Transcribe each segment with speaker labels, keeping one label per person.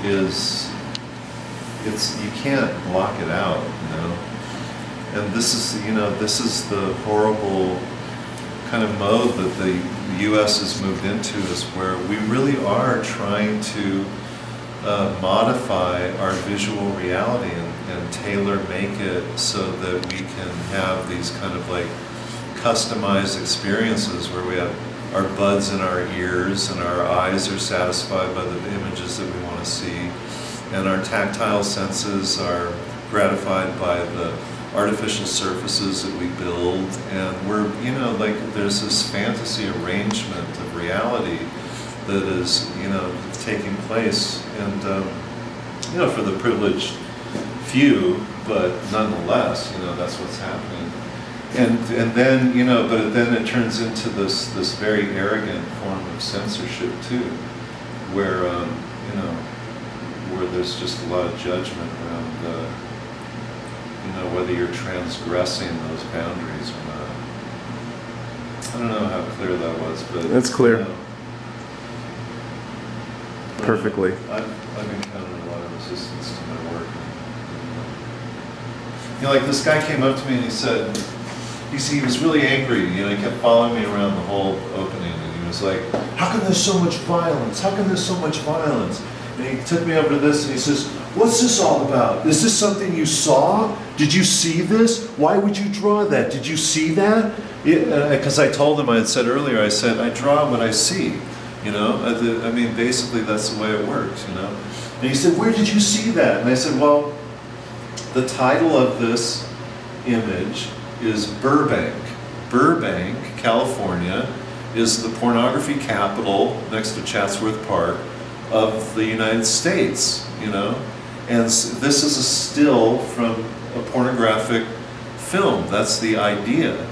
Speaker 1: is, you can't block it out, you know. And this is the horrible kind of mode that the U.S. has moved into, is where we really are trying to modify our visual reality and tailor make it so that we can have these kind of like customized experiences where we have our buds in our ears and our eyes are satisfied by the images that we want to see, and our tactile senses are gratified by the artificial surfaces that we build, and we're, like there's this fantasy arrangement of reality that is, taking place, and, for the privileged few, but nonetheless, that's what's happening. And then, but then it turns into this very arrogant form of censorship too, where, where there's just a lot of judgment around, whether you're transgressing those boundaries or not. I don't know how clear that was, but
Speaker 2: that's clear. Perfectly.
Speaker 1: I've encountered a lot of resistance to my work. Like this guy came up to me and he said, he was really angry. He kept following me around the whole opening, and he was like, "How come there's so much violence? How come there's so much violence?" And he took me over to this and he says, "What's this all about? Is this something you saw? Did you see this? Why would you draw that? Did you see that?" Because I told him, I had said earlier, I said, I draw what I see. I mean, basically that's the way it works, And he said, "Where did you see that?" And I said, "Well, the title of this image is Burbank. Burbank, California, is the pornography capital next to Chatsworth Park of the United States, And this is a still from a pornographic film. That's the idea,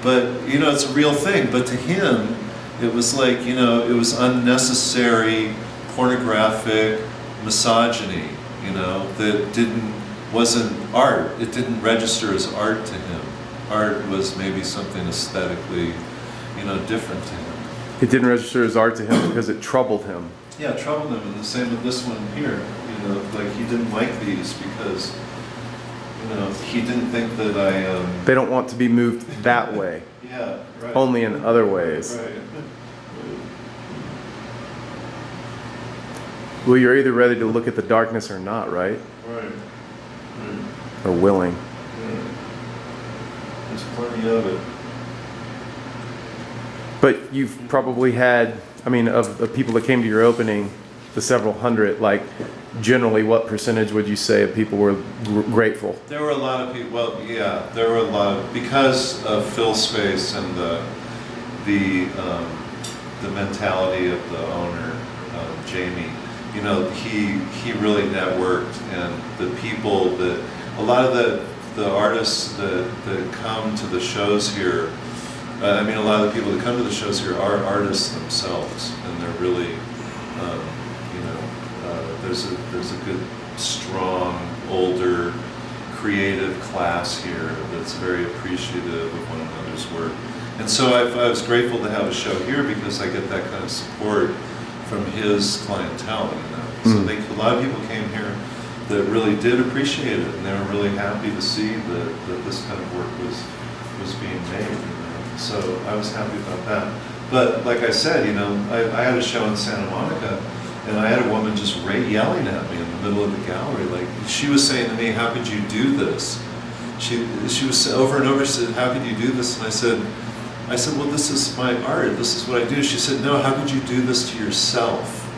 Speaker 1: But it's a real thing. But to him, it was like, it was unnecessary pornographic misogyny, that wasn't art. It didn't register as art to him. Art was maybe something aesthetically, different to him.
Speaker 2: It didn't register as art to him because it troubled him.
Speaker 1: Yeah, it troubled him, and the same with this one here. Like he didn't like these because, he didn't think that I...
Speaker 2: They don't want to be moved that way.
Speaker 1: Yeah, right.
Speaker 2: Only in other ways.
Speaker 1: Right.
Speaker 2: Well, you're either ready to look at the darkness or not, right?
Speaker 1: Right.
Speaker 2: Or willing.
Speaker 1: Yeah. There's plenty of it.
Speaker 2: But you've probably had, of people that came to your opening, the several hundred, like, generally what percentage would you say of people were grateful?
Speaker 1: There were a lot of people, well, yeah, there were a lot of, because of Phil Space and the mentality of the owner, Jamie, he really networked, and the people that, a lot of the artists that come to the shows here, a lot of the people that come to the shows here are artists themselves, and they're really, there's a good, strong, older, creative class here that's very appreciative of one another's work. And so I was grateful to have a show here because I get that kind of support from his clientele, So a lot of people came here that really did appreciate it, and they were really happy to see that this kind of work was being made. So I was happy about that. But like I said, I had a show in Santa Monica, and I had a woman just yelling at me in the middle of the gallery. Like, she was saying to me, "How could you do this?" She was over and over, she said, "How could you do this?" And I said, "Well, this is my art. This is what I do." She said, "No, how could you do this to yourself?"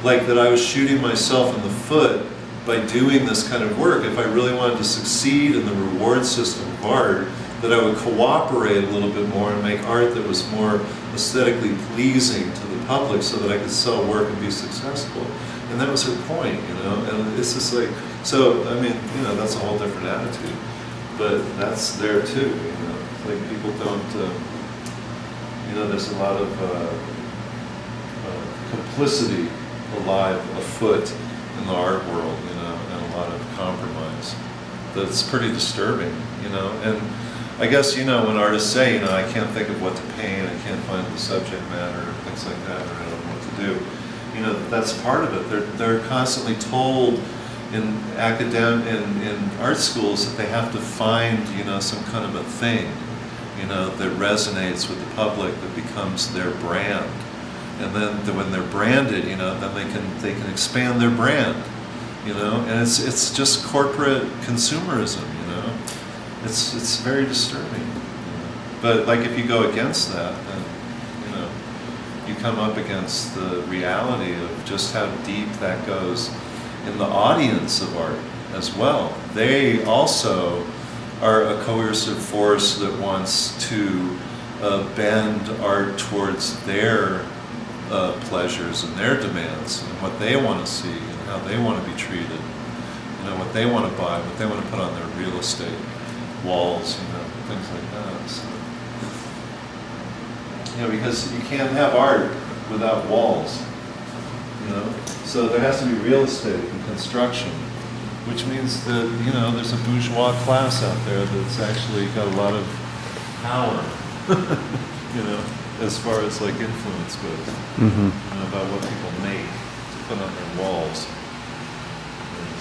Speaker 1: Like that I was shooting myself in the foot by doing this kind of work. If I really wanted to succeed in the reward system of art, that I would cooperate a little bit more and make art that was more aesthetically pleasing to the public so that I could sell work and be successful. And that was her point, and it's just like, so, that's a whole different attitude. But that's there too, like people don't, there's a lot of complicity alive afoot in the art world, and a lot of compromise. That's pretty disturbing, and I guess, when artists say, I can't think of what to paint, I can't find the subject matter, things like that, or I don't know what to do. you know, that's part of it. They're constantly told in in art schools that they have to find, you know, some kind of a thing, you know, that resonates with the public, that becomes their brand. And then when they're branded, you know, then they can expand their brand, you know. And it's just corporate consumerism, you know. It's very disturbing. You know? But like if you go against that, then you know you come up against the reality of just how deep that goes in the audience of art as well. They also are a coercive force that wants to bend art towards their pleasures and their demands and what they want to see and how they want to be treated, you know, what they want to buy, what they want to put on their real estate walls, you know, things like that. So, you know, because you can't have art without walls, you know. So there has to be real estate and construction, which means that, you know, there's a bourgeois class out there that's actually got a lot of power, you know, as far as like influence goes, you know, about what people make to put on their walls.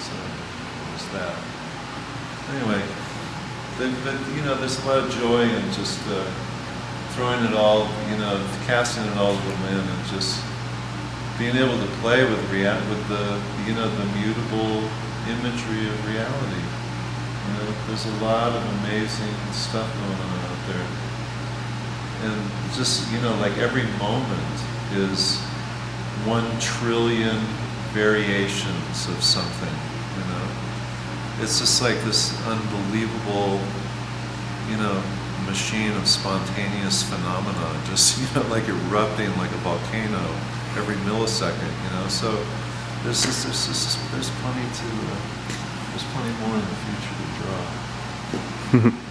Speaker 1: So there's that. Anyway, but you know, there's a lot of joy in just throwing it all, you know, casting it all to the wind and just being able to play with the, you know, the mutable imagery of reality. You know, there's a lot of amazing stuff going on out there. And just, you know, like every moment is 1 trillion variations of something, you know. It's just like this unbelievable, you know, machine of spontaneous phenomena, just, you know, like erupting like a volcano every millisecond, you know. So there's plenty more in the future to draw.